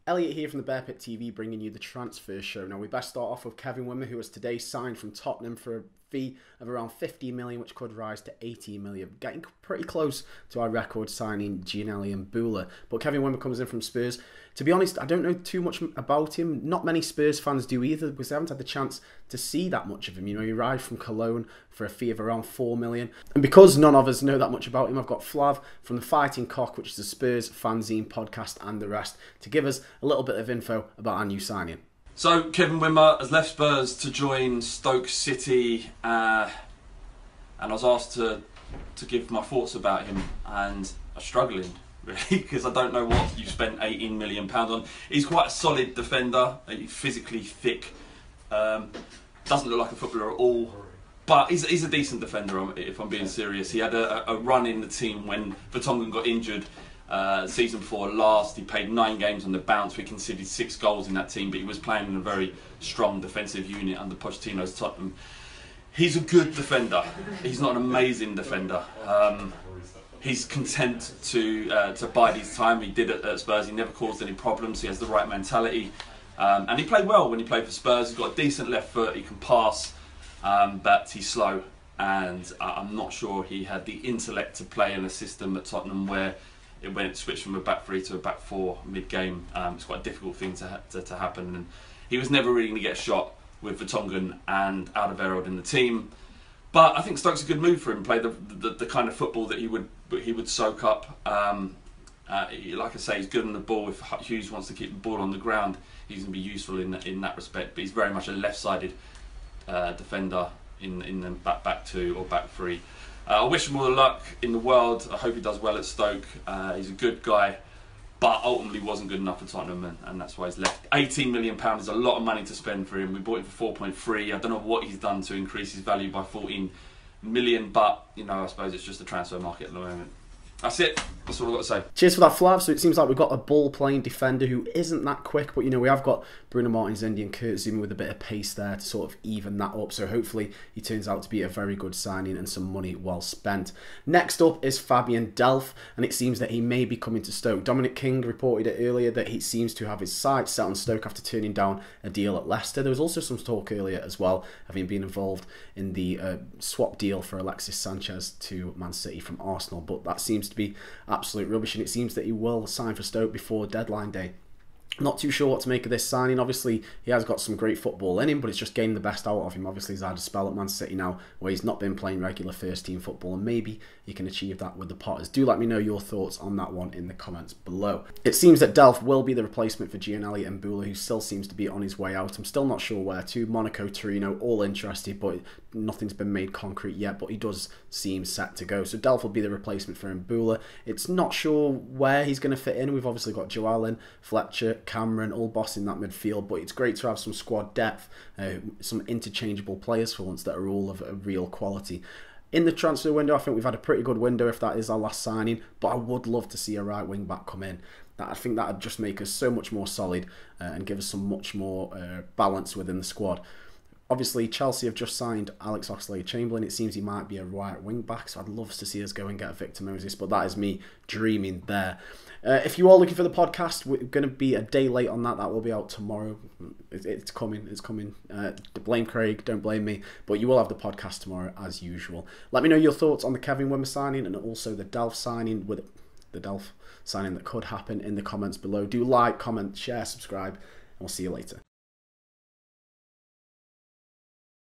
Elliot here from the Bear Pit TV bringing you the transfer show. Now we best start off with Kevin Wimmer, who was today signed from Tottenham for a fee of around 15 million, which could rise to 18 million. Getting pretty close to our record signing Gianelli and Bula. But Kevin Wimmer comes in from Spurs. To be honest, I don't know too much about him. Not many Spurs fans do either, because they haven't had the chance to see that much of him. You know, he arrived from Cologne for a fee of around 4 million. And because none of us know that much about him, I've got Flav from the Fighting Cock, which is a Spurs fanzine podcast, and the rest, to give us a little bit of info about our new signing. So Kevin Wimmer has left Spurs to join Stoke City, and I was asked to give my thoughts about him, and I'm struggling really because I don't know what you spent 18 million pounds on. He's quite a solid defender, he's physically thick, doesn't look like a footballer at all, but he's a decent defender if I'm being serious. He had a run in the team when Vertonghen got injured. Season before last, he played 9 games on the bounce. We conceded 6 goals in that team, but he was playing in a very strong defensive unit under Pochettino's Tottenham. He's a good defender. He's not an amazing defender. He's content to bide his time. He did it at Spurs. He never caused any problems. He has the right mentality, and he played well when he played for Spurs. He's got a decent left foot. He can pass, but he's slow, and I'm not sure he had the intellect to play in a system at Tottenham where it switched from a back 3 to a back 4 mid-game. It's quite a difficult thing to happen, and he was never really going to get a shot with Vertonghen and Alderweireld in the team. But I think Stoke's a good move for him. Play the kind of football that he would soak up. Like I say, he's good on the ball. If Hughes wants to keep the ball on the ground, he's going to be useful in that respect. But he's very much a left-sided defender in the back 2 or back 3. I wish him all the luck in the world. I hope he does well at Stoke. He's a good guy, but ultimately wasn't good enough for Tottenham, and that's why he's left. £18 million is a lot of money to spend for him. We bought him for 4.3. I don't know what he's done to increase his value by 14 million, but you know, I suppose it's just the transfer market at the moment. That's it. That's all I've got to say. Cheers for that, Flav. So it seems like we've got a ball-playing defender who isn't that quick, but you know, we have got Bruno Martins, Indy and Kurt Zouma with a bit of pace there to sort of even that up. So hopefully he turns out to be a very good signing and some money well spent. Next up is Fabian Delph, and it seems that he may be coming to Stoke. Dominic King reported it earlier that he seems to have his sights set on Stoke after turning down a deal at Leicester. There was also some talk earlier as well of him being involved in the swap deal for Alexis Sanchez to Man City from Arsenal, but that seems to be absolute rubbish, and it seems that he will sign for Stoke before deadline day. Not too sure what to make of this signing. Obviously, he has got some great football in him, but it's just getting the best out of him. Obviously, he's had a spell at Man City now where he's not been playing regular first-team football, and maybe he can achieve that with the Potters. Do let me know your thoughts on that one in the comments below. It seems that Delph will be the replacement for Gianelli and Bula, who still seems to be on his way out. I'm still not sure where to. Monaco, Torino, all interested, but nothing's been made concrete yet, but he does seem set to go. So Delph will be the replacement for Bula. It's not sure where he's going to fit in. We've obviously got Joellen, Fletcher, Cameron, all bossing that midfield, but it's great to have some squad depth, some interchangeable players for once that are all of a real quality. In the transfer window, I think we've had a pretty good window if that is our last signing, but I would love to see a right wing back come in. I think that would just make us so much more solid and give us some much more balance within the squad. Obviously, Chelsea have just signed Alex Oxlade-Chamberlain. It seems he might be a right wing back, so I'd love to see us go and get Victor Moses, but that is me dreaming there. If you are looking for the podcast, we're going to be a day late on that. That will be out tomorrow. It's coming. It's coming. Blame Craig, don't blame me. But you will have the podcast tomorrow as usual. Let me know your thoughts on the Kevin Wimmer signing and also the Delph signing, with the Delph signing that could happen in the comments below. Do like, comment, share, subscribe, and we'll see you later.